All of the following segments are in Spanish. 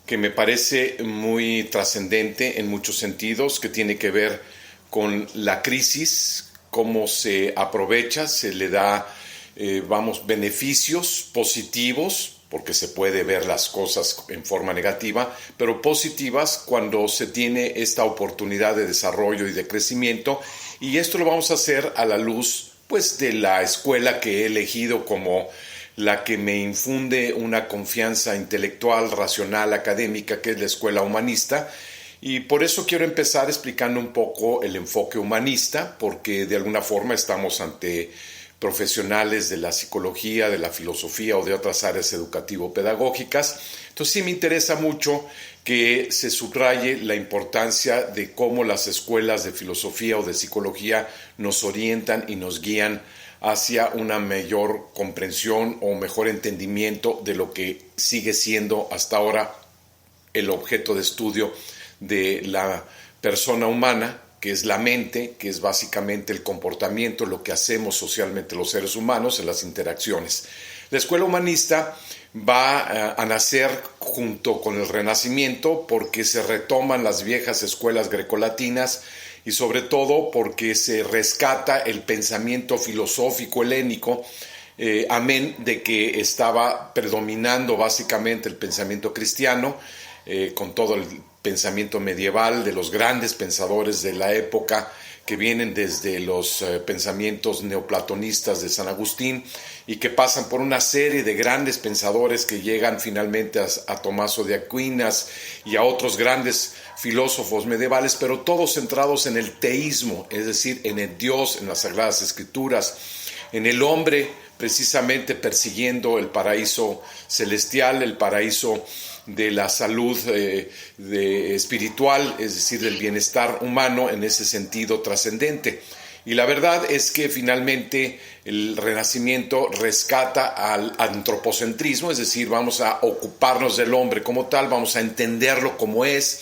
que me parece muy trascendente en muchos sentidos, que tiene que ver con la crisis, cómo se aprovecha, se le da, beneficios positivos, porque se puede ver las cosas en forma negativa, pero positivas cuando se tiene esta oportunidad de desarrollo y de crecimiento. Y esto lo vamos a hacer a la luz, pues, de la escuela que he elegido como la que me infunde una confianza intelectual, racional, académica, que es la escuela humanista. Y por eso quiero empezar explicando un poco el enfoque humanista, porque de alguna forma estamos ante profesionales de la psicología, de la filosofía o de otras áreas educativo-pedagógicas. Entonces sí me interesa mucho que se subraye la importancia de cómo las escuelas de filosofía o de psicología nos orientan y nos guían hacia una mayor comprensión o mejor entendimiento de lo que sigue siendo hasta ahora el objeto de estudio de la persona humana, que es la mente, que es básicamente el comportamiento, lo que hacemos socialmente los seres humanos en las interacciones. La escuela humanista va a nacer junto con el Renacimiento porque se retoman las viejas escuelas grecolatinas y sobre todo porque se rescata el pensamiento filosófico helénico, amén de que estaba predominando básicamente el pensamiento cristiano, con todo el pensamiento medieval de los grandes pensadores de la época que vienen desde los pensamientos neoplatonistas de San Agustín y que pasan por una serie de grandes pensadores que llegan finalmente a Tomaso de Aquinas y a otros grandes filósofos medievales, pero todos centrados en el teísmo, es decir, en el Dios, en las Sagradas Escrituras, en el hombre precisamente persiguiendo el paraíso celestial, el paraíso de la salud espiritual, es decir, del bienestar humano en ese sentido trascendente. Y la verdad es que finalmente el Renacimiento rescata al antropocentrismo, es decir, vamos a ocuparnos del hombre como tal, vamos a entenderlo como es,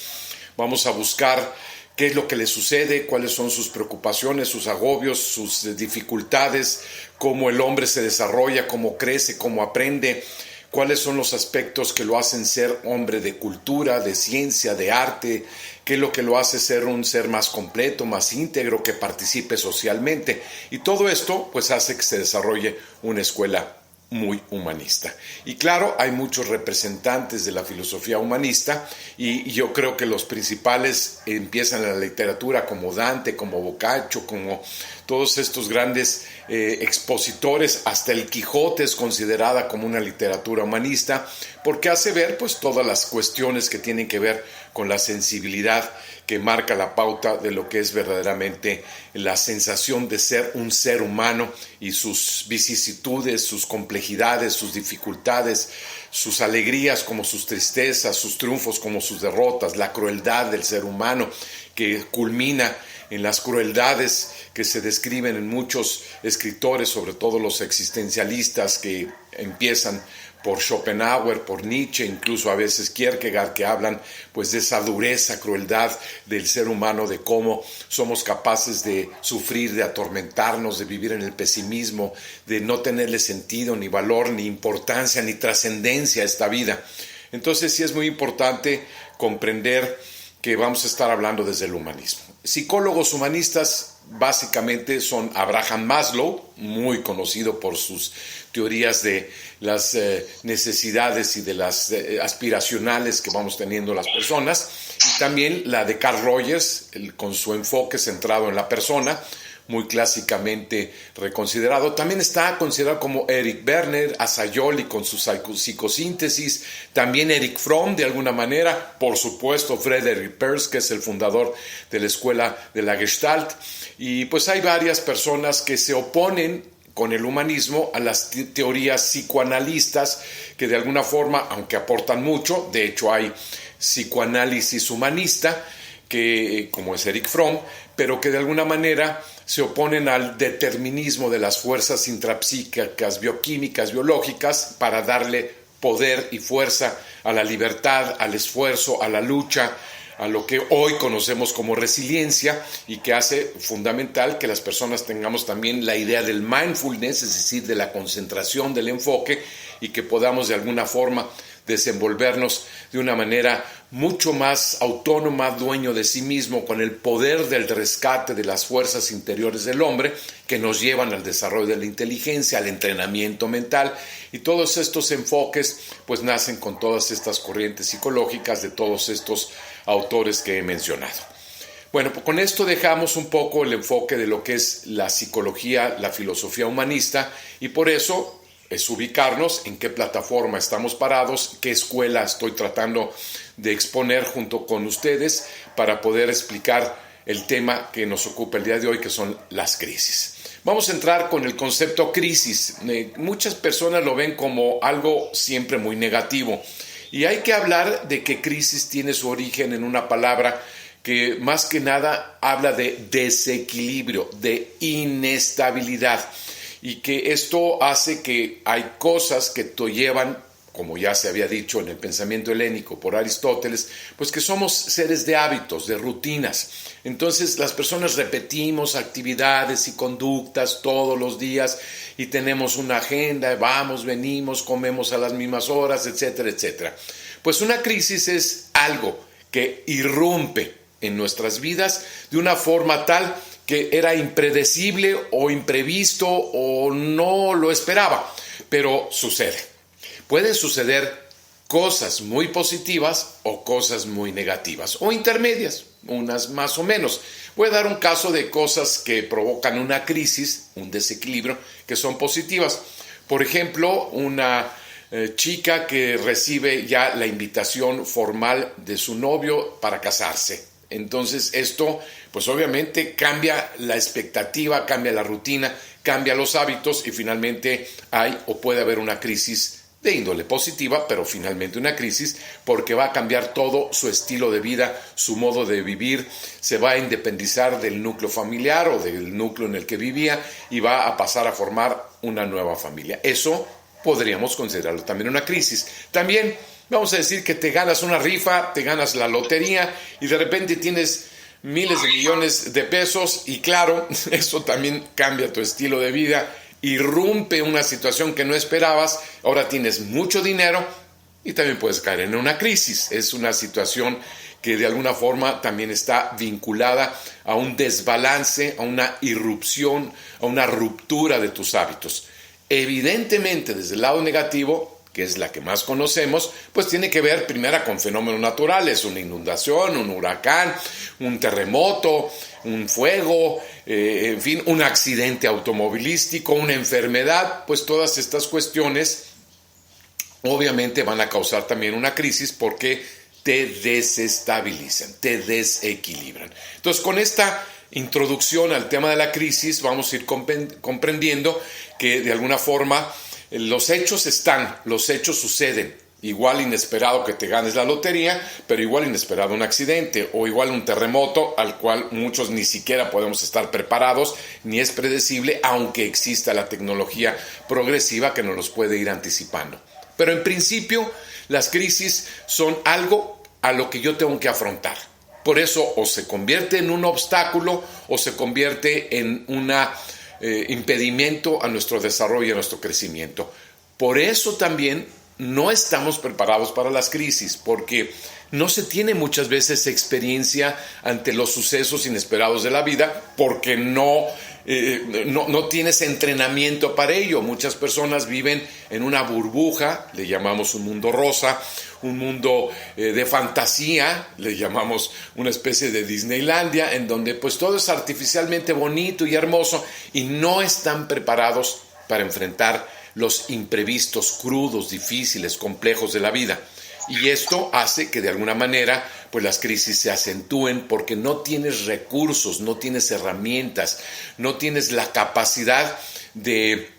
vamos a buscar qué es lo que le sucede, cuáles son sus preocupaciones, sus agobios, sus dificultades, cómo el hombre se desarrolla, cómo crece, cómo aprende, cuáles son los aspectos que lo hacen ser hombre de cultura, de ciencia, de arte, qué es lo que lo hace ser un ser más completo, más íntegro, que participe socialmente. Y todo esto pues hace que se desarrolle una escuela muy humanista. Y claro, hay muchos representantes de la filosofía humanista y yo creo que los principales empiezan en la literatura como Dante, como Boccaccio, como todos estos grandes expositores. Hasta el Quijote es considerada como una literatura humanista porque hace ver pues todas las cuestiones que tienen que ver con la sensibilidad que marca la pauta de lo que es verdaderamente la sensación de ser un ser humano y sus vicisitudes, sus complejidades, sus dificultades, sus alegrías como sus tristezas, sus triunfos como sus derrotas, la crueldad del ser humano que culmina en las crueldades que se describen en muchos escritores, sobre todo los existencialistas que empiezan por Schopenhauer, por Nietzsche, incluso a veces Kierkegaard, que hablan pues de esa dureza, crueldad del ser humano, de cómo somos capaces de sufrir, de atormentarnos, de vivir en el pesimismo, de no tenerle sentido, ni valor, ni importancia, ni trascendencia a esta vida. Entonces sí es muy importante comprender que vamos a estar hablando desde el humanismo. Psicólogos humanistas básicamente son Abraham Maslow, muy conocido por sus teorías de las necesidades y de las aspiracionales que vamos teniendo las personas, y también la de Carl Rogers, con su enfoque centrado en la persona, muy clásicamente reconsiderado. También está considerado como Eric Werner, Asayoli con su psicosíntesis, también Eric Fromm de alguna manera, por supuesto Frederick Perls, que es el fundador de la escuela de la Gestalt, y pues hay varias personas que se oponen con el humanismo a las teorías psicoanalistas que de alguna forma, aunque aportan mucho, de hecho hay psicoanálisis humanista, que, como es Eric Fromm, pero que de alguna manera se oponen al determinismo de las fuerzas intrapsíquicas, bioquímicas, biológicas, para darle poder y fuerza a la libertad, al esfuerzo, a la lucha, a lo que hoy conocemos como resiliencia, y que hace fundamental que las personas tengamos también la idea del mindfulness, es decir, de la concentración, del enfoque, y que podamos de alguna forma desenvolvernos de una manera mucho más autónoma, dueño de sí mismo, con el poder del rescate de las fuerzas interiores del hombre que nos llevan al desarrollo de la inteligencia, al entrenamiento mental, y todos estos enfoques pues nacen con todas estas corrientes psicológicas de todos estos autores que he mencionado. Bueno, pues con esto dejamos un poco el enfoque de lo que es la psicología, la filosofía humanista, y por eso es ubicarnos en qué plataforma estamos parados, qué escuela estoy tratando de exponer junto con ustedes para poder explicar el tema que nos ocupa el día de hoy, que son las crisis. Vamos a entrar con el concepto crisis. Muchas personas lo ven como algo siempre muy negativo, y hay que hablar de que crisis tiene su origen en una palabra que más que nada habla de desequilibrio, de inestabilidad, y que esto hace que hay cosas que te llevan, como ya se había dicho en el pensamiento helénico por Aristóteles, pues que somos seres de hábitos, de rutinas. Entonces las personas repetimos actividades y conductas todos los días y tenemos una agenda, vamos, venimos, comemos a las mismas horas, etcétera, etcétera. Pues una crisis es algo que irrumpe en nuestras vidas de una forma tal que era impredecible o imprevisto o no lo esperaba, pero sucede. Pueden suceder cosas muy positivas o cosas muy negativas o intermedias, unas más o menos. Voy a dar un caso de cosas que provocan una crisis, un desequilibrio, que son positivas. Por ejemplo, una chica que recibe ya la invitación formal de su novio para casarse. Entonces esto pues obviamente cambia la expectativa, cambia la rutina, cambia los hábitos y finalmente hay o puede haber una crisis de índole positiva, pero finalmente una crisis porque va a cambiar todo su estilo de vida, su modo de vivir, se va a independizar del núcleo familiar o del núcleo en el que vivía y va a pasar a formar una nueva familia. Eso podríamos considerarlo también una crisis. También vamos a decir que te ganas una rifa, te ganas la lotería y de repente tienes miles de millones de pesos y claro, eso también cambia tu estilo de vida, irrumpe una situación que no esperabas, ahora tienes mucho dinero y también puedes caer en una crisis. Es una situación que de alguna forma también está vinculada a un desbalance, a una irrupción, a una ruptura de tus hábitos. Evidentemente, desde el lado negativo, que es la que más conocemos, pues tiene que ver primero con fenómenos naturales, una inundación, un huracán, un terremoto, un fuego, en fin, un accidente automovilístico, una enfermedad, pues todas estas cuestiones obviamente van a causar también una crisis porque te desestabilizan, te desequilibran. Entonces, con esta introducción al tema de la crisis, vamos a ir comprendiendo que de alguna forma los hechos suceden. Igual inesperado que te ganes la lotería, pero igual inesperado un accidente o igual un terremoto al cual muchos ni siquiera podemos estar preparados, ni es predecible, aunque exista la tecnología progresiva que nos los puede ir anticipando. Pero en principio, las crisis son algo a lo que yo tengo que afrontar. Por eso o se convierte en un obstáculo o se convierte en un impedimento a nuestro desarrollo y a nuestro crecimiento. Por eso también no estamos preparados para las crisis, porque no se tiene muchas veces experiencia ante los sucesos inesperados de la vida, porque no tienes entrenamiento para ello. Muchas personas viven en una burbuja, le llamamos un mundo rosa, un mundo de fantasía, le llamamos una especie de Disneylandia, en donde pues todo es artificialmente bonito y hermoso y no están preparados para enfrentar los imprevistos, crudos, difíciles, complejos de la vida. Y esto hace que de alguna manera pues las crisis se acentúen porque no tienes recursos, no tienes herramientas, no tienes la capacidad de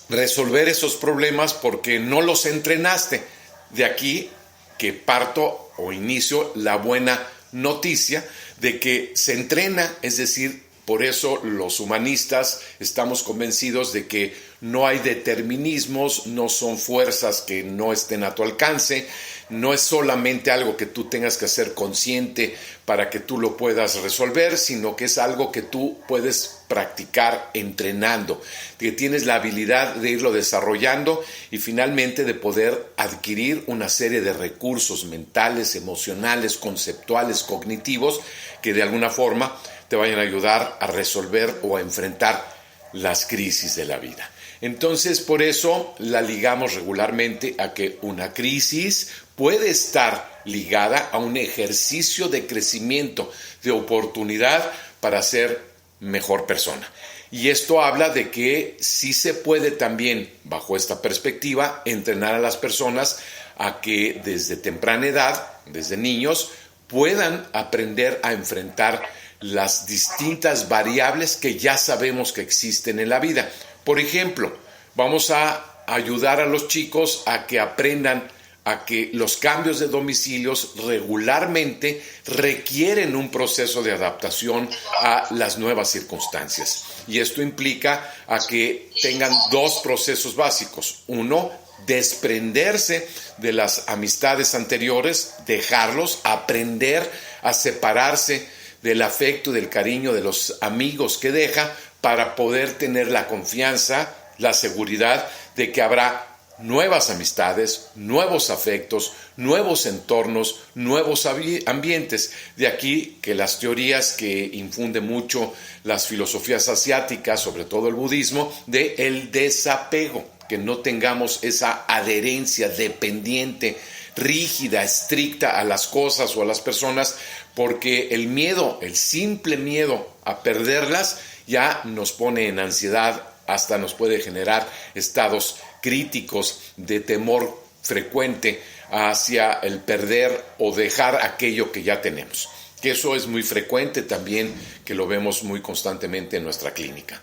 resolver esos problemas porque no los entrenaste. De aquí que parto o inicio la buena noticia de que se entrena, es decir, por eso los humanistas estamos convencidos de que no hay determinismos, no son fuerzas que no estén a tu alcance, no es solamente algo que tú tengas que hacer consciente para que tú lo puedas resolver, sino que es algo que tú puedes practicar entrenando, que tienes la habilidad de irlo desarrollando y finalmente de poder adquirir una serie de recursos mentales, emocionales, conceptuales, cognitivos, que de alguna forma te vayan a ayudar a resolver o a enfrentar las crisis de la vida. Entonces, por eso la ligamos regularmente a que una crisis puede estar ligada a un ejercicio de crecimiento, de oportunidad para ser mejor persona. Y esto habla de que sí se puede también, bajo esta perspectiva, entrenar a las personas a que desde temprana edad, desde niños, puedan aprender a enfrentar las distintas variables que ya sabemos que existen en la vida. Por ejemplo, vamos a ayudar a los chicos a que aprendan a que los cambios de domicilios regularmente requieren un proceso de adaptación a las nuevas circunstancias. Y esto implica a que tengan dos procesos básicos. Uno, desprenderse de las amistades anteriores, dejarlos, aprender a separarse del afecto, del cariño de los amigos que deja para poder tener la confianza, la seguridad de que habrá nuevas amistades, nuevos afectos, nuevos entornos, nuevos ambientes. De aquí que las teorías que infunden mucho las filosofías asiáticas, sobre todo el budismo, de el desapego, que no tengamos esa adherencia dependiente, rígida, estricta a las cosas o a las personas, porque el miedo, el simple miedo a perderlas, ya nos pone en ansiedad, hasta nos puede generar estados críticos de temor frecuente hacia el perder o dejar aquello que ya tenemos. Que eso es muy frecuente también, que lo vemos muy constantemente en nuestra clínica.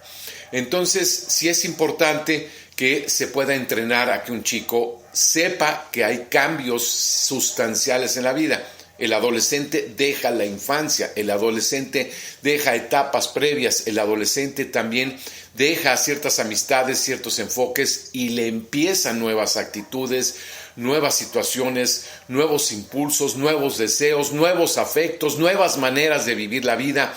Entonces, sí es importante que se pueda entrenar a que un chico sepa que hay cambios sustanciales en la vida. El adolescente deja la infancia, el adolescente deja etapas previas, el adolescente también deja ciertas amistades, ciertos enfoques y le empiezan nuevas actitudes, nuevas situaciones, nuevos impulsos, nuevos deseos, nuevos afectos, nuevas maneras de vivir la vida,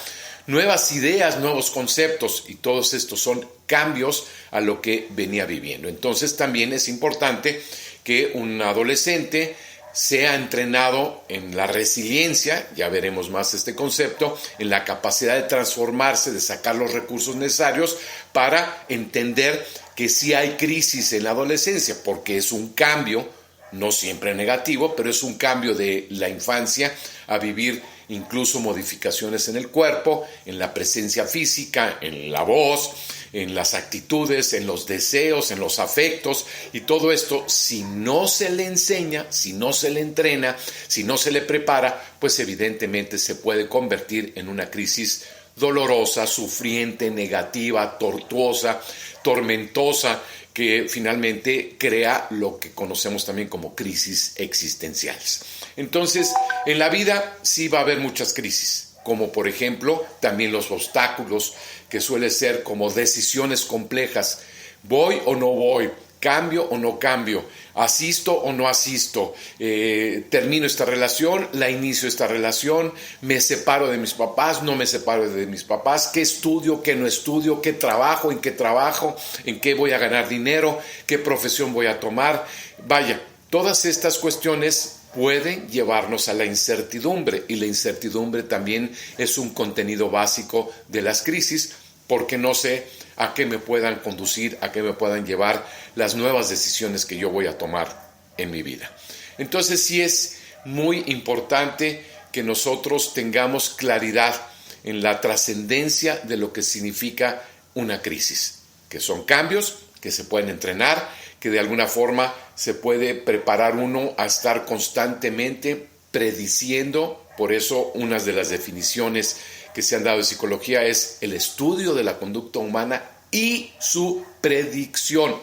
nuevas ideas, nuevos conceptos, y todos estos son cambios a lo que venía viviendo. Entonces también es importante que un adolescente sea entrenado en la resiliencia, ya veremos más este concepto, en la capacidad de transformarse, de sacar los recursos necesarios para entender que sí hay crisis en la adolescencia, porque es un cambio, no siempre negativo, pero es un cambio de la infancia a vivir incluso modificaciones en el cuerpo, en la presencia física, en la voz, en las actitudes, en los deseos, en los afectos, y todo esto, si no se le enseña, si no se le entrena, si no se le prepara, pues evidentemente se puede convertir en una crisis dolorosa, sufriente, negativa, tortuosa, tormentosa, que finalmente crea lo que conocemos también como crisis existenciales. Entonces, en la vida sí va a haber muchas crisis, como por ejemplo también los obstáculos, que suele ser como decisiones complejas. ¿Voy o no voy? ¿Cambio o no cambio? ¿Asisto o no asisto? ¿Termino esta relación? ¿La inicio esta relación? ¿Me separo de mis papás? ¿No me separo de mis papás? ¿Qué estudio? ¿Qué no estudio? ¿Qué trabajo? ¿En qué trabajo? ¿En qué voy a ganar dinero? ¿Qué profesión voy a tomar? Vaya, todas estas cuestiones pueden llevarnos a la incertidumbre, y la incertidumbre también es un contenido básico de las crisis, porque no sé a qué me puedan conducir, a qué me puedan llevar las nuevas decisiones que yo voy a tomar en mi vida. Entonces sí es muy importante que nosotros tengamos claridad en la trascendencia de lo que significa una crisis, que son cambios que se pueden entrenar, que de alguna forma se puede preparar uno a estar constantemente prediciendo. Por eso una de las definiciones que se han dado de psicología es el estudio de la conducta humana y su predicción,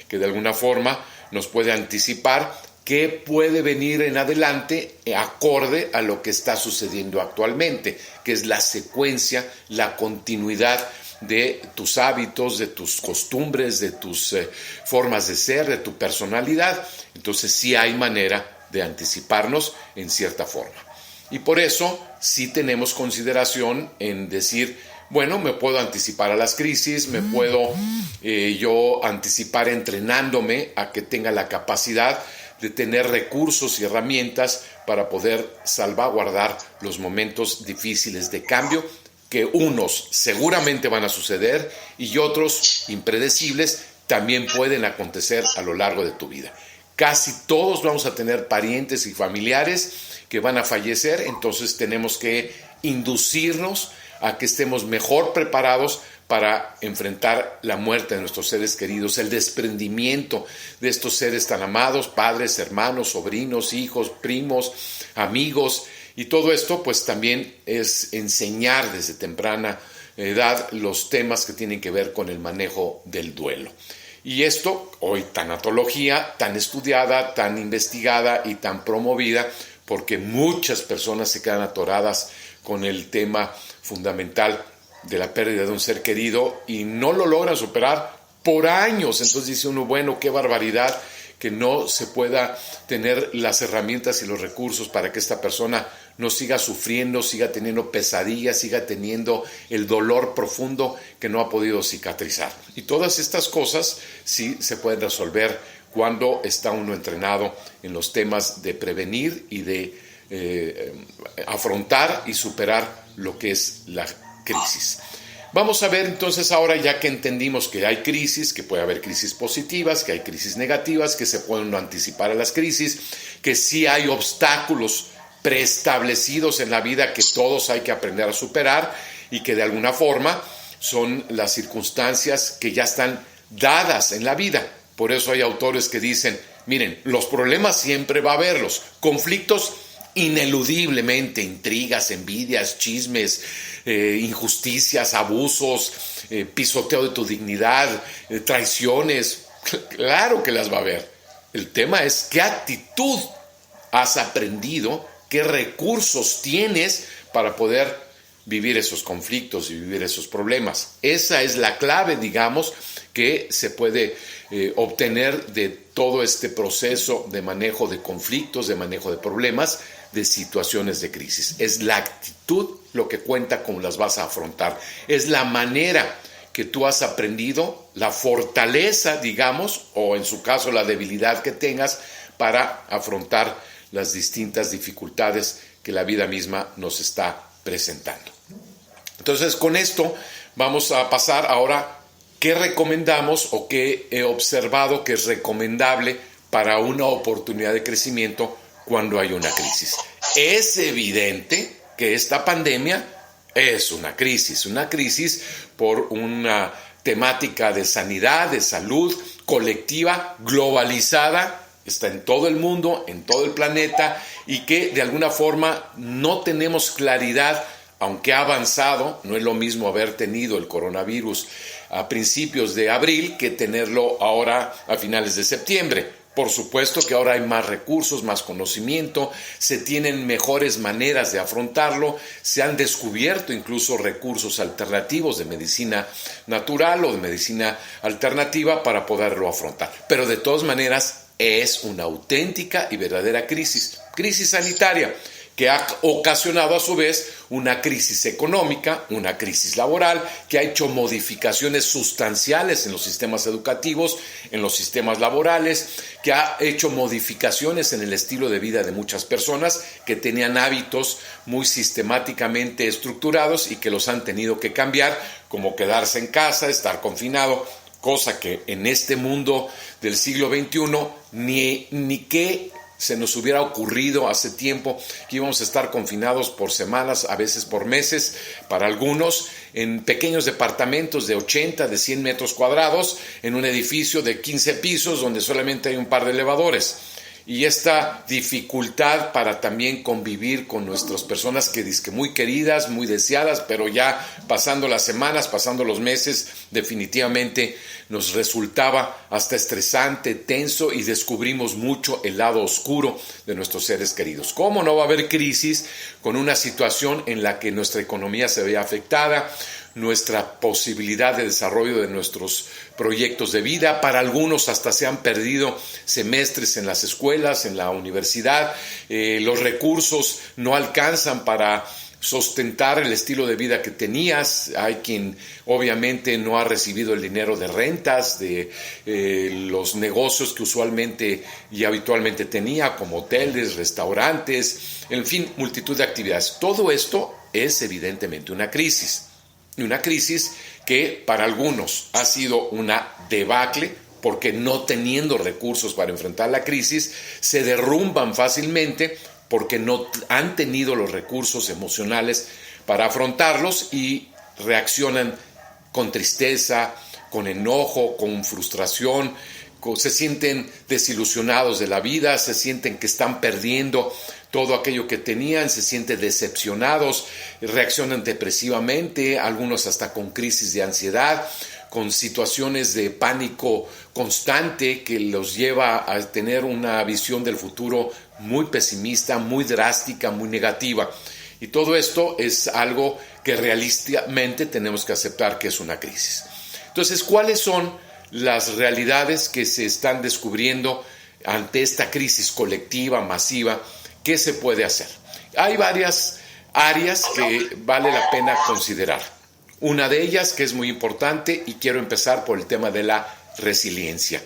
que de alguna forma nos puede anticipar qué puede venir en adelante acorde a lo que está sucediendo actualmente, que es la secuencia, la continuidad de tus hábitos, de tus costumbres, de tus formas de ser, de tu personalidad. Entonces sí hay manera de anticiparnos en cierta forma. Y por eso sí tenemos consideración en decir, bueno, me puedo anticipar a las crisis, me puedo yo anticipar entrenándome a que tenga la capacidad de tener recursos y herramientas para poder salvaguardar los momentos difíciles de cambio, que unos seguramente van a suceder y otros impredecibles también pueden acontecer a lo largo de tu vida. Casi todos vamos a tener parientes y familiares que van a fallecer, entonces tenemos que inducirnos a que estemos mejor preparados para enfrentar la muerte de nuestros seres queridos, el desprendimiento de estos seres tan amados, padres, hermanos, sobrinos, hijos, primos, amigos, y todo esto pues también es enseñar desde temprana edad los temas que tienen que ver con el manejo del duelo. Y esto, hoy tanatología, tan estudiada, tan investigada y tan promovida, porque muchas personas se quedan atoradas con el tema fundamental de la pérdida de un ser querido y no lo logran superar por años. Entonces dice uno, bueno, qué barbaridad que no se pueda tener las herramientas y los recursos para que esta persona no siga sufriendo, siga teniendo pesadillas, siga teniendo el dolor profundo que no ha podido cicatrizar. Y todas estas cosas sí se pueden resolver cuando está uno entrenado en los temas de prevenir y de afrontar y superar lo que es la crisis. Vamos a ver entonces ahora, ya que entendimos que hay crisis, que puede haber crisis positivas, que hay crisis negativas, que se pueden anticipar a las crisis, que sí hay obstáculos preestablecidos en la vida que todos hay que aprender a superar y que de alguna forma son las circunstancias que ya están dadas en la vida. Por eso hay autores que dicen, miren, los problemas siempre va a haberlos, conflictos ineludiblemente, intrigas, envidias, chismes, injusticias, abusos, pisoteo de tu dignidad, traiciones, claro que las va a haber. El tema es qué actitud has aprendido, qué recursos tienes para poder vivir esos conflictos y vivir esos problemas. Esa es la clave, digamos, que se puede obtener de todo este proceso de manejo de conflictos, de manejo de problemas, de situaciones de crisis. Es la actitud lo que cuenta cómo las vas a afrontar. Es la manera que tú has aprendido, la fortaleza, digamos, o en su caso la debilidad que tengas para afrontar las distintas dificultades que la vida misma nos está presentando. Entonces, con esto vamos a pasar ahora qué recomendamos o qué he observado que es recomendable para una oportunidad de crecimiento cuando hay una crisis. Es evidente que esta pandemia es una crisis por una temática de sanidad, de salud colectiva, globalizada, está en todo el mundo, en todo el planeta, y que de alguna forma no tenemos claridad, aunque ha avanzado. No es lo mismo haber tenido el coronavirus a principios de abril que tenerlo ahora a finales de septiembre. Por supuesto que ahora hay más recursos, más conocimiento, se tienen mejores maneras de afrontarlo, se han descubierto incluso recursos alternativos de medicina natural o de medicina alternativa para poderlo afrontar. Pero de todas maneras es una auténtica y verdadera crisis sanitaria, que ha ocasionado a su vez una crisis económica, una crisis laboral, que ha hecho modificaciones sustanciales en los sistemas educativos, en los sistemas laborales, que ha hecho modificaciones en el estilo de vida de muchas personas que tenían hábitos muy sistemáticamente estructurados y que los han tenido que cambiar, como quedarse en casa, estar confinado, cosa que en este mundo del siglo XXI ni que se nos hubiera ocurrido hace tiempo que íbamos a estar confinados por semanas, a veces por meses, para algunos, en pequeños departamentos de 80, de 100 metros cuadrados, en un edificio de 15 pisos donde solamente hay un par de elevadores. Y esta dificultad para también convivir con nuestras personas que dizque muy queridas, muy deseadas, pero ya pasando las semanas, pasando los meses, definitivamente nos resultaba hasta estresante, tenso, y descubrimos mucho el lado oscuro de nuestros seres queridos. ¿Cómo no va a haber crisis con una situación en la que nuestra economía se vea afectada, nuestra posibilidad de desarrollo de nuestros proyectos de vida. Para algunos hasta se han perdido semestres en las escuelas, en la universidad. Los recursos no alcanzan para sostentar el estilo de vida que tenías. Hay quien obviamente no ha recibido el dinero de rentas, de los negocios que usualmente y habitualmente tenía, como hoteles, restaurantes, en fin, multitud de actividades. Todo esto es evidentemente una crisis. Y una crisis que para algunos ha sido una debacle, porque no teniendo recursos para enfrentar la crisis, se derrumban fácilmente porque no han tenido los recursos emocionales para afrontarlos y reaccionan con tristeza, con enojo, con frustración, se sienten desilusionados de la vida, se sienten que están perdiendo todo aquello que tenían, se sienten decepcionados, reaccionan depresivamente, algunos hasta con crisis de ansiedad, con situaciones de pánico constante que los lleva a tener una visión del futuro muy pesimista, muy drástica, muy negativa. Y todo esto es algo que realistamente tenemos que aceptar que es una crisis. Entonces, ¿cuáles son las realidades que se están descubriendo ante esta crisis colectiva, masiva? ¿Qué se puede hacer? Hay varias áreas que vale la pena considerar. Una de ellas, que es muy importante, y quiero empezar por el tema de la resiliencia.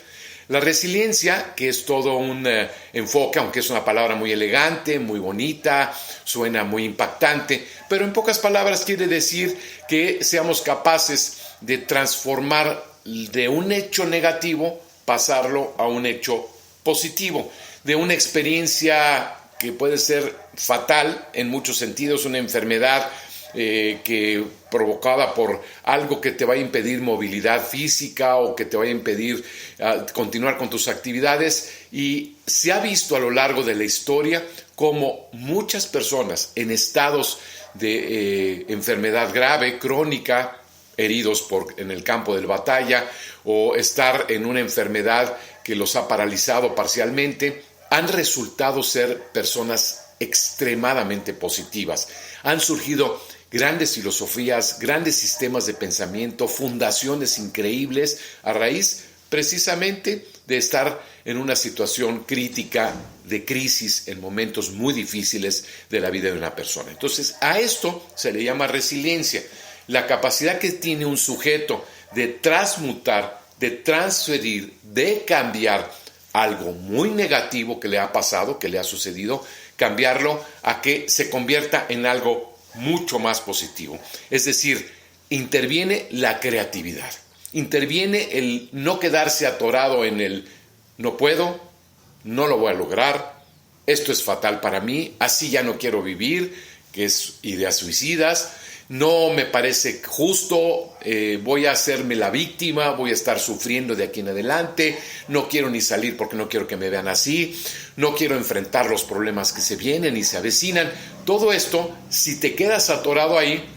La resiliencia, que es todo un enfoque, aunque es una palabra muy elegante, muy bonita, suena muy impactante, pero en pocas palabras quiere decir que seamos capaces de transformar de un hecho negativo, pasarlo a un hecho positivo, de una experiencia que puede ser fatal en muchos sentidos, una enfermedad que provocada por algo que te va a impedir movilidad física o que te vaya a impedir continuar con tus actividades. Y se ha visto a lo largo de la historia como muchas personas en estados de enfermedad grave, crónica, heridos en el campo de batalla o estar en una enfermedad que los ha paralizado parcialmente, han resultado ser personas extremadamente positivas. Han surgido grandes filosofías, grandes sistemas de pensamiento, fundaciones increíbles a raíz precisamente de estar en una situación crítica, de crisis, en momentos muy difíciles de la vida de una persona. Entonces, a esto se le llama resiliencia, la capacidad que tiene un sujeto de transmutar, de transferir, de cambiar algo muy negativo que le ha pasado, que le ha sucedido, cambiarlo a que se convierta en algo mucho más positivo. Es decir, interviene la creatividad, interviene el no quedarse atorado en el no puedo, no lo voy a lograr, esto es fatal para mí, así ya no quiero vivir, que es ideas suicidas, no me parece justo, voy a hacerme la víctima, voy a estar sufriendo de aquí en adelante, no quiero ni salir porque no quiero que me vean así, no quiero enfrentar los problemas que se vienen y se avecinan. Todo esto, si te quedas atorado ahí,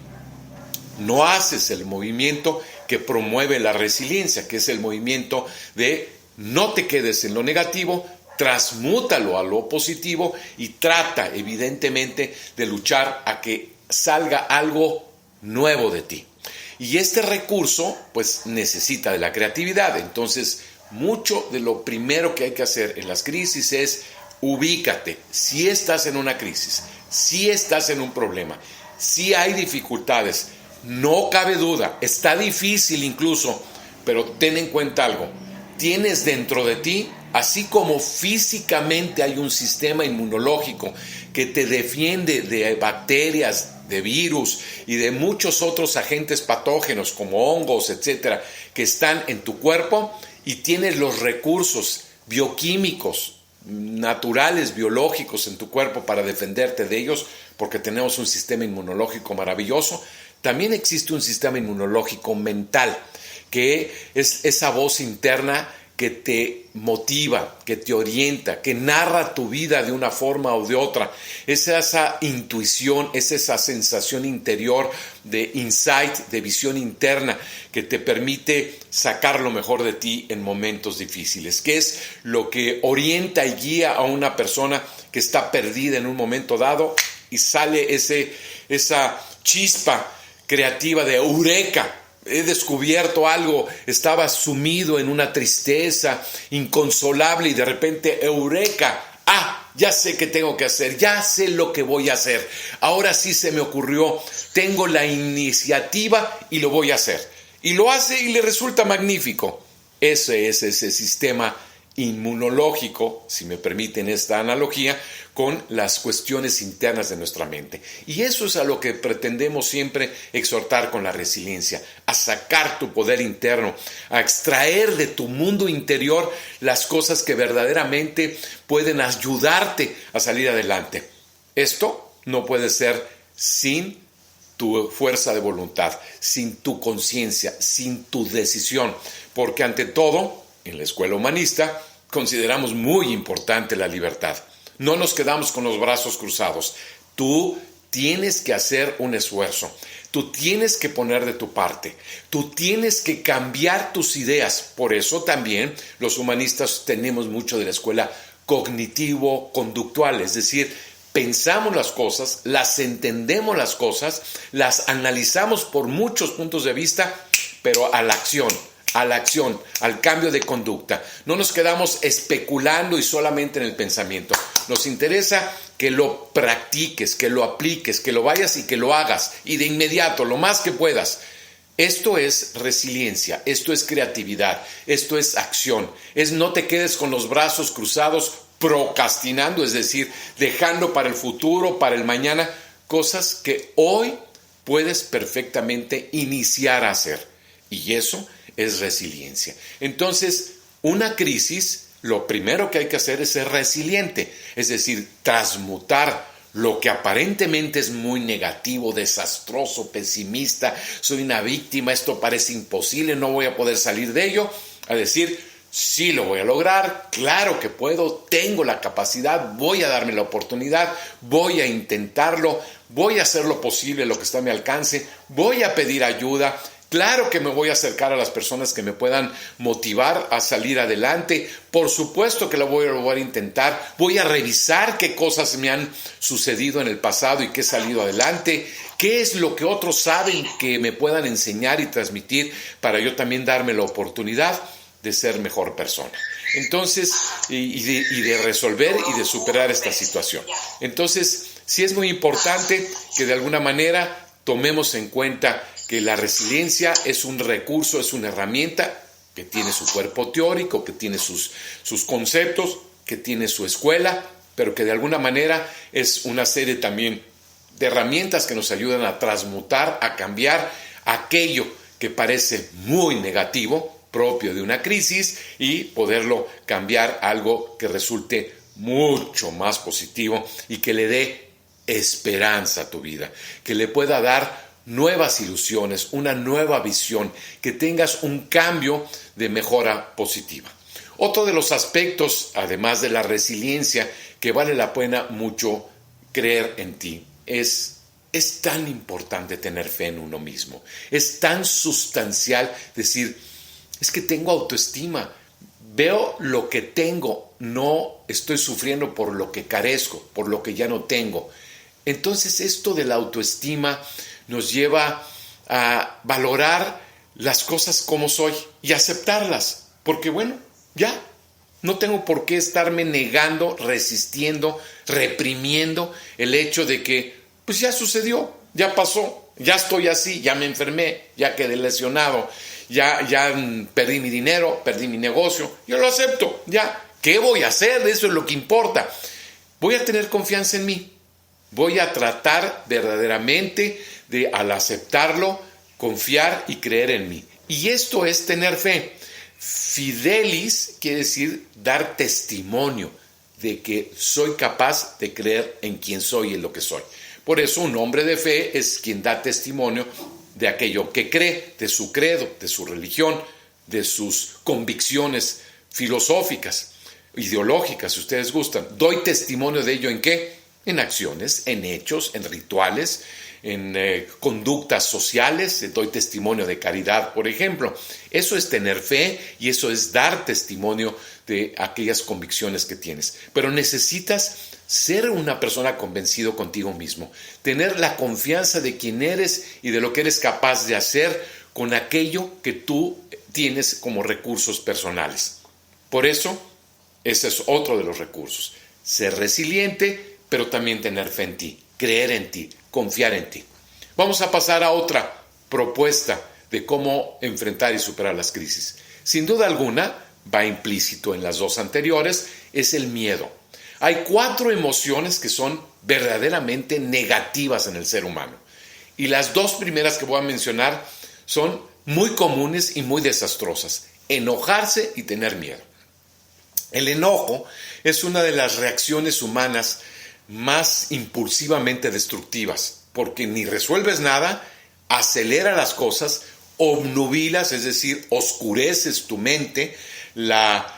no haces el movimiento que promueve la resiliencia, que es el movimiento de no te quedes en lo negativo, transmútalo a lo positivo y trata evidentemente de luchar a que salga algo nuevo de ti. Y este recurso pues necesita de la creatividad. Entonces, mucho de lo primero que hay que hacer en las crisis es ubícate. Si estás en una crisis, si estás en un problema, si hay dificultades, no cabe duda, está difícil incluso, pero ten en cuenta algo. Tienes dentro de ti, así como físicamente hay un sistema inmunológico que te defiende de bacterias, de virus y de muchos otros agentes patógenos como hongos, etcétera, que están en tu cuerpo, y tienes los recursos bioquímicos, naturales, biológicos en tu cuerpo para defenderte de ellos, porque tenemos un sistema inmunológico maravilloso. También existe un sistema inmunológico mental, que es esa voz interna que te motiva, que te orienta, que narra tu vida de una forma o de otra. Es esa intuición, es esa sensación interior de insight, de visión interna, que te permite sacar lo mejor de ti en momentos difíciles, que es lo que orienta y guía a una persona que está perdida en un momento dado y sale esa chispa creativa de eureka. He descubierto algo, estaba sumido en una tristeza inconsolable y de repente, eureka, ya sé qué tengo que hacer, ya sé lo que voy a hacer. Ahora sí se me ocurrió, tengo la iniciativa y lo voy a hacer. Y lo hace y le resulta magnífico. Ese es ese sistema inmunológico, si me permiten esta analogía, con las cuestiones internas de nuestra mente. Y eso es a lo que pretendemos siempre exhortar con la resiliencia, a sacar tu poder interno, a extraer de tu mundo interior las cosas que verdaderamente pueden ayudarte a salir adelante. Esto no puede ser sin tu fuerza de voluntad, sin tu conciencia, sin tu decisión, porque ante todo, en la escuela humanista, consideramos muy importante la libertad. No nos quedamos con los brazos cruzados. Tú tienes que hacer un esfuerzo. Tú tienes que poner de tu parte. Tú tienes que cambiar tus ideas. Por eso también los humanistas tenemos mucho de la escuela cognitivo-conductual, es decir, pensamos las cosas, las entendemos las cosas, las analizamos por muchos puntos de vista, pero a la acción, al cambio de conducta. No nos quedamos especulando y solamente en el pensamiento. Nos interesa que lo practiques, que lo apliques, que lo vayas y que lo hagas, y de inmediato, lo más que puedas. Esto es resiliencia, esto es creatividad, esto es acción. Es no te quedes con los brazos cruzados procrastinando, es decir, dejando para el futuro, para el mañana, cosas que hoy puedes perfectamente iniciar a hacer. Y eso es resiliencia. Entonces, una crisis, lo primero que hay que hacer es ser resiliente, es decir, transmutar lo que aparentemente es muy negativo, desastroso, pesimista, soy una víctima, esto parece imposible, no voy a poder salir de ello, a decir, sí lo voy a lograr, claro que puedo, tengo la capacidad, voy a darme la oportunidad, voy a intentarlo, voy a hacer lo posible, lo que está a mi alcance, voy a pedir ayuda. Claro que me voy a acercar a las personas que me puedan motivar a salir adelante. Por supuesto que lo voy a intentar. Voy a revisar qué cosas me han sucedido en el pasado y que he salido adelante. ¿Qué es lo que otros saben que me puedan enseñar y transmitir para yo también darme la oportunidad de ser mejor persona? Entonces, y de resolver y de superar esta situación. Entonces, sí es muy importante que de alguna manera tomemos en cuenta que la resiliencia es un recurso, es una herramienta que tiene su cuerpo teórico, que tiene sus conceptos, que tiene su escuela, pero que de alguna manera es una serie también de herramientas que nos ayudan a transmutar, a cambiar aquello que parece muy negativo, propio de una crisis, y poderlo cambiar a algo que resulte mucho más positivo y que le dé esperanza a tu vida, que le pueda dar nuevas ilusiones, una nueva visión, que tengas un cambio de mejora positiva. Otro de los aspectos, además de la resiliencia, que vale la pena mucho creer en ti, es tan importante tener fe en uno mismo, es tan sustancial decir, es que tengo autoestima, veo lo que tengo, no estoy sufriendo por lo que carezco, por lo que ya no tengo. Entonces esto de la autoestima nos lleva a valorar las cosas como soy y aceptarlas, porque bueno, ya, no tengo por qué estarme negando, resistiendo, reprimiendo el hecho de que, pues ya sucedió, ya pasó, ya estoy así, ya me enfermé, ya quedé lesionado, ya perdí mi dinero, perdí mi negocio, yo lo acepto, ya, ¿qué voy a hacer? Eso es lo que importa. Voy a tener confianza en mí, voy a tratar verdaderamente de, al aceptarlo, confiar y creer en mí. Y esto es tener fe. Fidelis quiere decir dar testimonio de que soy capaz de creer en quién soy y en lo que soy. Por eso un hombre de fe es quien da testimonio de aquello que cree, de su credo, de su religión, de sus convicciones filosóficas, ideológicas, si ustedes gustan. Doy testimonio de ello ¿en qué? En acciones, en hechos, en rituales, en conductas sociales. Doy testimonio de caridad, por ejemplo. Eso es tener fe y eso es dar testimonio de aquellas convicciones que tienes. Pero necesitas ser una persona convencido contigo mismo, tener la confianza de quién eres y de lo que eres capaz de hacer con aquello que tú tienes como recursos personales. Por eso, ese es otro de los recursos. Ser resiliente, pero también tener fe en ti, creer en ti, confiar en ti. Vamos a pasar a otra propuesta de cómo enfrentar y superar las crisis. Sin duda alguna, va implícito en las dos anteriores, es el miedo. Hay 4 emociones que son verdaderamente negativas en el ser humano. Y las 2 primeras que voy a mencionar son muy comunes y muy desastrosas. Enojarse y tener miedo. El enojo es una de las reacciones humanas más impulsivamente destructivas, porque ni resuelves nada, acelera las cosas, obnubilas, es decir, oscureces tu mente, la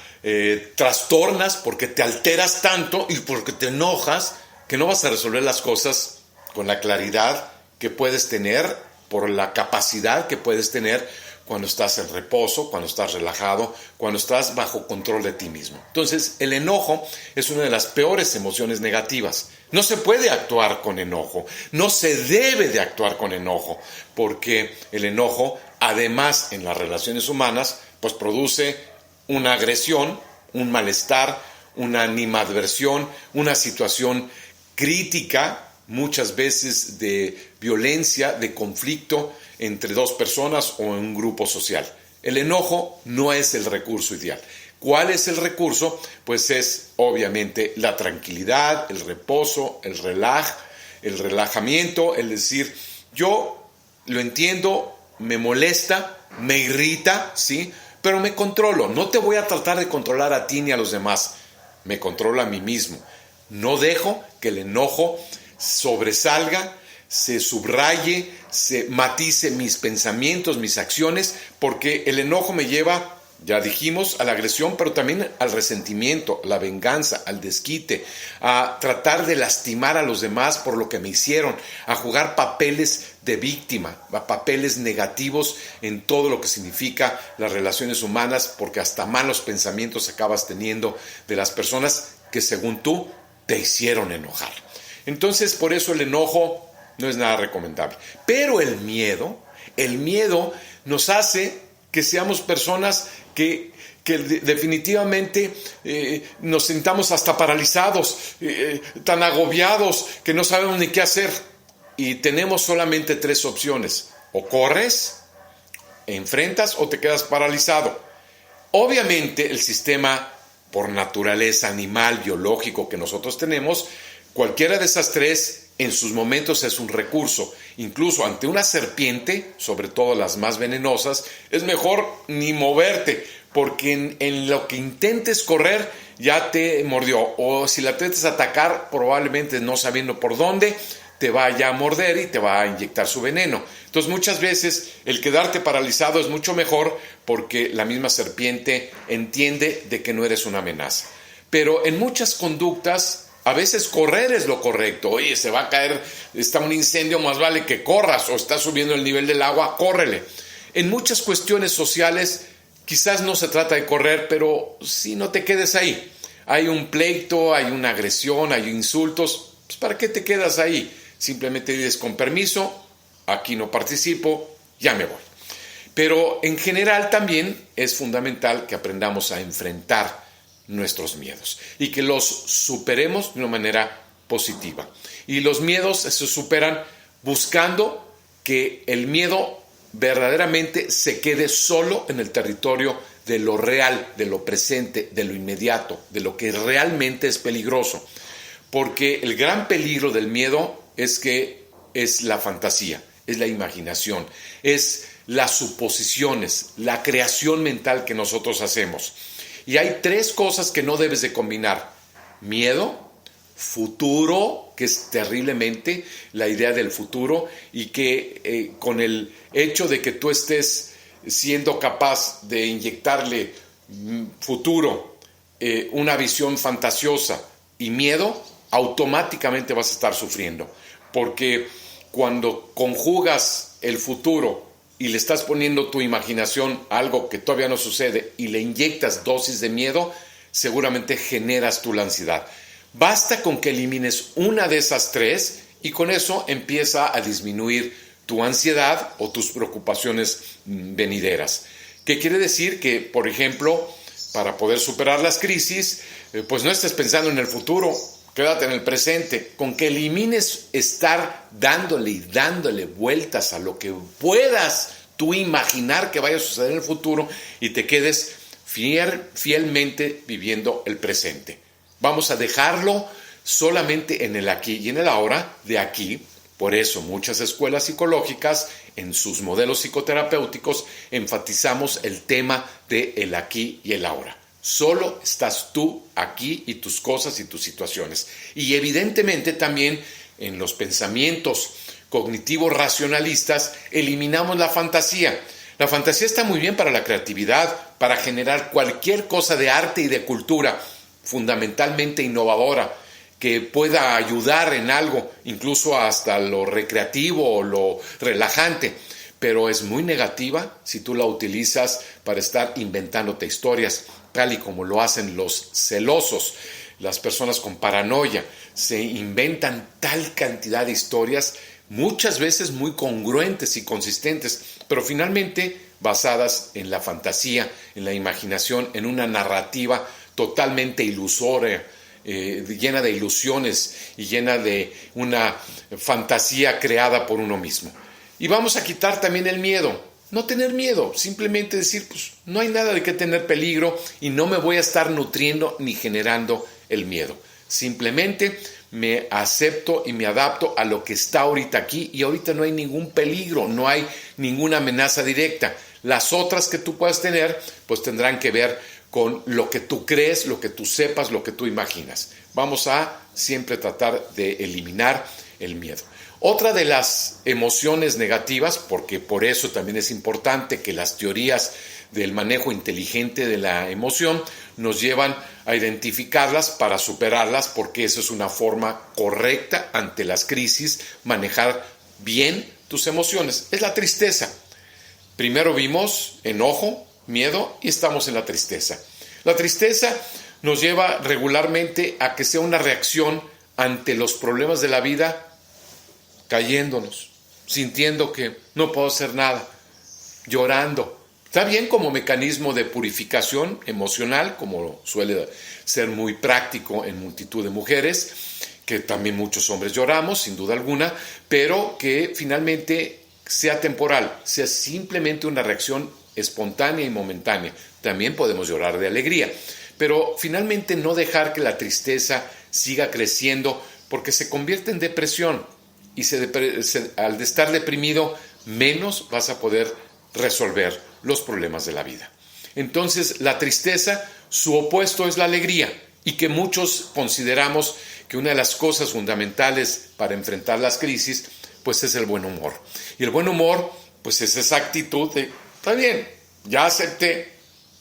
trastornas porque te alteras tanto y porque te enojas que no vas a resolver las cosas con la claridad que puedes tener, por la capacidad que puedes tener cuando estás en reposo, cuando estás relajado, cuando estás bajo control de ti mismo. Entonces, el enojo es una de las peores emociones negativas. No se puede actuar con enojo, no se debe de actuar con enojo, porque el enojo, además, en las relaciones humanas, pues produce una agresión, un malestar, una animadversión, una situación crítica, muchas veces de violencia, de conflicto entre 2 personas o en un grupo social. El enojo no es el recurso ideal. ¿Cuál es el recurso? Pues es obviamente la tranquilidad, el reposo, el relajamiento, el decir, yo lo entiendo, me molesta, me irrita, ¿sí? Pero me controlo. No te voy a tratar de controlar a ti ni a los demás. Me controlo a mí mismo. No dejo que el enojo sobresalga, se subraye, se matice mis pensamientos, mis acciones, porque el enojo me lleva, ya dijimos, a la agresión, pero también al resentimiento, a la venganza, al desquite, a tratar de lastimar a los demás por lo que me hicieron, a jugar papeles de víctima, a papeles negativos en todo lo que significa las relaciones humanas, porque hasta malos pensamientos acabas teniendo de las personas que según tú te hicieron enojar. Entonces, por eso el enojo no es nada recomendable. Pero el miedo nos hace que seamos personas que definitivamente nos sintamos hasta paralizados, tan agobiados que no sabemos ni qué hacer. Y tenemos solamente 3 opciones. O corres, enfrentas o te quedas paralizado. Obviamente el sistema por naturaleza animal, biológico que nosotros tenemos, cualquiera de esas 3 en sus momentos es un recurso. Incluso ante una serpiente, sobre todo las más venenosas, es mejor ni moverte, porque en lo que intentes correr ya te mordió. O si la intentas atacar, probablemente no sabiendo por dónde, te vaya a morder y te va a inyectar su veneno. Entonces muchas veces el quedarte paralizado es mucho mejor porque la misma serpiente entiende de que no eres una amenaza. Pero en muchas conductas, a veces correr es lo correcto. Oye, se va a caer, está un incendio, más vale que corras, o está subiendo el nivel del agua, córrele. En muchas cuestiones sociales quizás no se trata de correr, pero si no te quedes ahí. Hay un pleito, hay una agresión, hay insultos, pues ¿para qué te quedas ahí? Simplemente dices con permiso, aquí no participo, ya me voy. Pero en general también es fundamental que aprendamos a enfrentar nuestros miedos y que los superemos de una manera positiva. Y los miedos se superan buscando que el miedo verdaderamente se quede solo en el territorio de lo real, de lo presente, de lo inmediato, de lo que realmente es peligroso. Porque el gran peligro del miedo es que es la fantasía, es la imaginación, es las suposiciones, la creación mental que nosotros hacemos. Y hay 3 cosas que no debes de combinar: miedo, futuro, que es terriblemente la idea del futuro, y que con el hecho de que tú estés siendo capaz de inyectarle futuro, una visión fantasiosa y miedo, automáticamente vas a estar sufriendo. Porque cuando conjugas el futuro y le estás poniendo tu imaginación a algo que todavía no sucede y le inyectas dosis de miedo, seguramente generas tú la ansiedad. Basta con que elimines una de esas tres y con eso empieza a disminuir tu ansiedad o tus preocupaciones venideras. ¿Qué quiere decir? Que, por ejemplo, para poder superar las crisis, pues no estés pensando en el futuro, quédate en el presente. Con que elimines estar dándole vueltas a lo que puedas tú imaginar que vaya a suceder en el futuro y te quedes fielmente viviendo el presente. Vamos a dejarlo solamente en el aquí y en el ahora, de aquí. Por eso muchas escuelas psicológicas en sus modelos psicoterapéuticos enfatizamos el tema de el aquí y el ahora. Solo estás tú aquí y tus cosas y tus situaciones. Y evidentemente también en los pensamientos cognitivos racionalistas eliminamos la fantasía. La fantasía está muy bien para la creatividad, para generar cualquier cosa de arte y de cultura, fundamentalmente innovadora, que pueda ayudar en algo, incluso hasta lo recreativo o lo relajante, pero es muy negativa si tú la utilizas para estar inventándote historias, tal y como lo hacen los celosos, las personas con paranoia, se inventan tal cantidad de historias, muchas veces muy congruentes y consistentes, pero finalmente basadas en la fantasía, en la imaginación, en una narrativa totalmente ilusoria, llena de ilusiones y llena de una fantasía creada por uno mismo. Y vamos a quitar también el miedo. No tener miedo, simplemente decir, pues no hay nada de qué tener peligro y no me voy a estar nutriendo ni generando el miedo. Simplemente me acepto y me adapto a lo que está ahorita aquí y ahorita no hay ningún peligro, no hay ninguna amenaza directa. Las otras que tú puedas tener, pues tendrán que ver con lo que tú crees, lo que tú sepas, lo que tú imaginas. Vamos a siempre tratar de eliminar el miedo. Otra de las emociones negativas, porque por eso también es importante que las teorías del manejo inteligente de la emoción nos llevan a identificarlas para superarlas, porque eso es una forma correcta ante las crisis, manejar bien tus emociones. Es la tristeza. Primero vimos enojo, miedo y estamos en la tristeza. La tristeza nos lleva regularmente a que sea una reacción ante los problemas de la vida, cayéndonos, sintiendo que no puedo hacer nada, llorando. Está bien como mecanismo de purificación emocional, como suele ser muy práctico en multitud de mujeres, que también muchos hombres lloramos, sin duda alguna, pero que finalmente sea temporal, sea simplemente una reacción espontánea y momentánea. También podemos llorar de alegría, pero finalmente no dejar que la tristeza siga creciendo porque se convierte en depresión y al estar deprimido menos vas a poder resolver los problemas de la vida. Entonces la tristeza, su opuesto es la alegría y que muchos consideramos que una de las cosas fundamentales para enfrentar las crisis pues es el buen humor. Y el buen humor pues es esa actitud de está bien, ya acepté,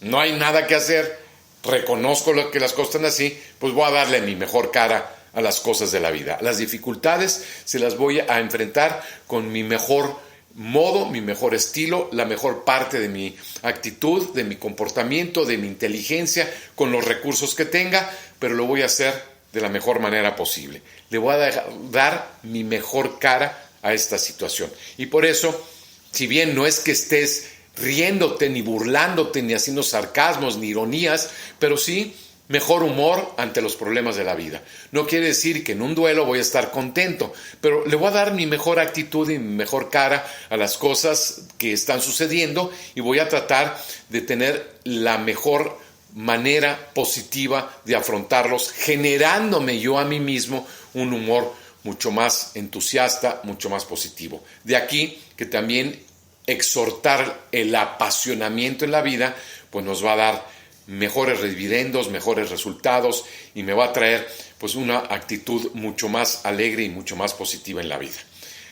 no hay nada que hacer, reconozco que las cosas están así, pues voy a darle mi mejor cara a las cosas de la vida. Las dificultades se las voy a enfrentar con mi mejor modo, mi mejor estilo, la mejor parte de mi actitud, de mi comportamiento, de mi inteligencia, con los recursos que tenga, pero lo voy a hacer de la mejor manera posible. Le voy a dar mi mejor cara a esta situación. Y por eso, si bien no es que estés riéndote, ni burlándote, ni haciendo sarcasmos, ni ironías, pero sí mejor humor ante los problemas de la vida. No quiere decir que en un duelo voy a estar contento, pero le voy a dar mi mejor actitud y mi mejor cara a las cosas que están sucediendo y voy a tratar de tener la mejor manera positiva de afrontarlos, generándome yo a mí mismo un humor mucho más entusiasta, mucho más positivo. De aquí que también exhortar el apasionamiento en la vida, pues nos va a dar mejores dividendos, mejores resultados y me va a traer pues una actitud mucho más alegre y mucho más positiva en la vida.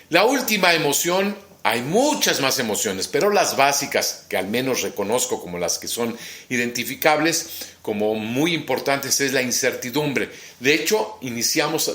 La última emoción, hay muchas más emociones, pero las básicas que al menos reconozco como las que son identificables como muy importantes es la incertidumbre. De hecho, iniciamos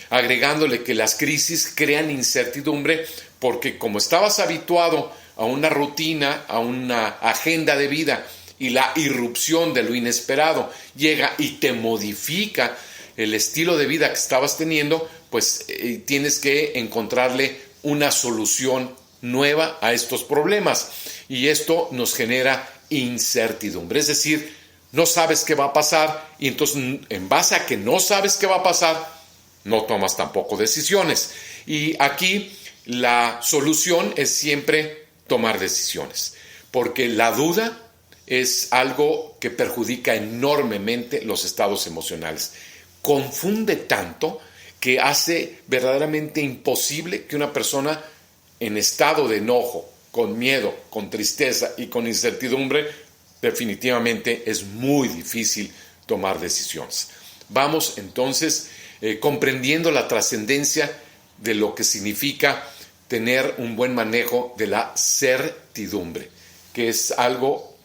agregándole que las crisis crean incertidumbre porque como estabas habituado a una rutina, a una agenda de vida y la irrupción de lo inesperado llega y te modifica el estilo de vida que estabas teniendo, pues tienes que encontrarle una solución nueva a estos problemas. Y esto nos genera incertidumbre, es decir, no sabes qué va a pasar y entonces en base a que no sabes qué va a pasar, no tomas tampoco decisiones. Y aquí la solución es siempre tomar decisiones, porque la duda es algo que perjudica enormemente los estados emocionales. Confunde tanto que hace verdaderamente imposible que una persona en estado de enojo, con miedo, con tristeza y con incertidumbre, definitivamente es muy difícil tomar decisiones. Vamos entonces comprendiendo la trascendencia de lo que significa tener un buen manejo de la certidumbre, que es algo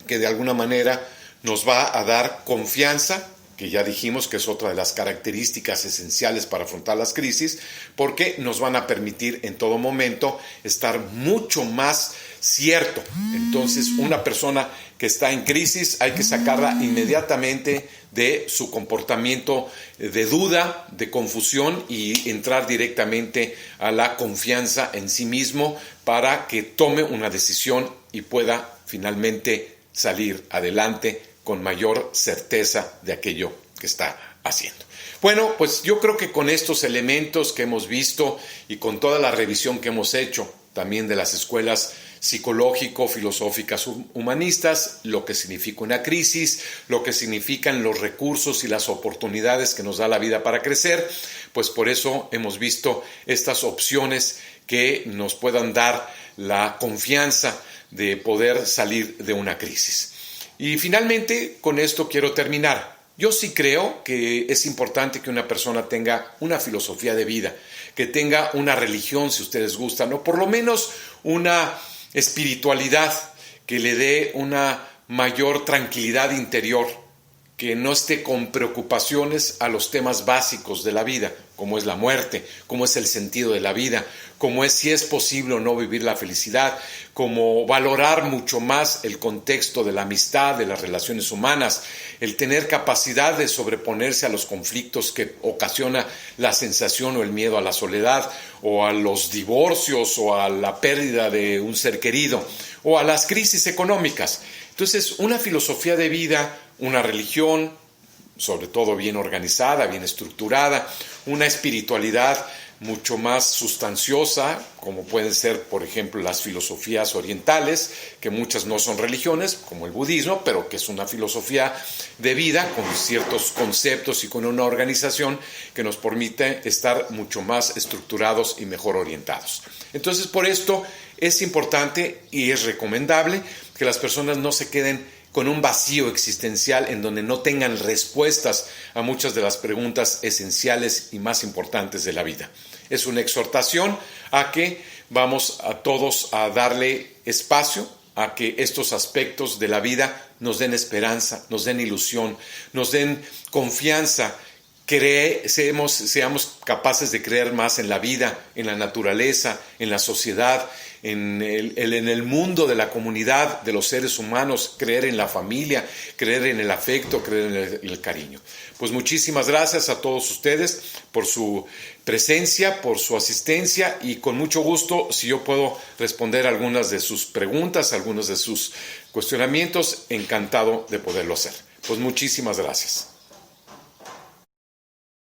que de alguna manera nos va a dar confianza, que ya dijimos que es otra de las características esenciales para afrontar las crisis, porque nos van a permitir en todo momento estar mucho más cierto. Entonces, una persona que está en crisis hay que sacarla inmediatamente de su comportamiento de duda, de confusión y entrar directamente a la confianza en sí mismo para que tome una decisión y pueda finalmente salir adelante con mayor certeza de aquello que está haciendo. Bueno, pues yo creo que con estos elementos que hemos visto y con toda la revisión que hemos hecho también de las escuelas psicológico-filosóficas humanistas, lo que significa una crisis, lo que significan los recursos y las oportunidades que nos da la vida para crecer, pues por eso hemos visto estas opciones que nos puedan dar la confianza de poder salir de una crisis. Y finalmente, con esto quiero terminar. Yo sí creo que es importante que una persona tenga una filosofía de vida, que tenga una religión, si ustedes gustan, o por lo menos una espiritualidad que le dé una mayor tranquilidad interior, que no esté con preocupaciones a los temas básicos de la vida, como es la muerte, como es el sentido de la vida, como es si es posible o no vivir la felicidad, como valorar mucho más el contexto de la amistad, de las relaciones humanas, el tener capacidad de sobreponerse a los conflictos que ocasiona la sensación o el miedo a la soledad, o a los divorcios, o a la pérdida de un ser querido, o a las crisis económicas. Entonces, una filosofía de vida, una religión, sobre todo bien organizada, bien estructurada, una espiritualidad mucho más sustanciosa, como pueden ser, por ejemplo, las filosofías orientales, que muchas no son religiones, como el budismo, pero que es una filosofía de vida con ciertos conceptos y con una organización que nos permite estar mucho más estructurados y mejor orientados. Entonces, por esto es importante y es recomendable que las personas no se queden con un vacío existencial en donde no tengan respuestas a muchas de las preguntas esenciales y más importantes de la vida. Es una exhortación a que vamos a todos a darle espacio a que estos aspectos de la vida nos den esperanza, nos den ilusión, nos den confianza, seamos capaces de creer más en la vida, en la naturaleza, en la sociedad, en el mundo de la comunidad, de los seres humanos, creer en la familia, creer en el afecto, creer en el cariño. Pues muchísimas gracias a todos ustedes por su presencia, por su asistencia y con mucho gusto, si yo puedo responder algunas de sus preguntas, algunos de sus cuestionamientos, encantado de poderlo hacer. Pues muchísimas gracias.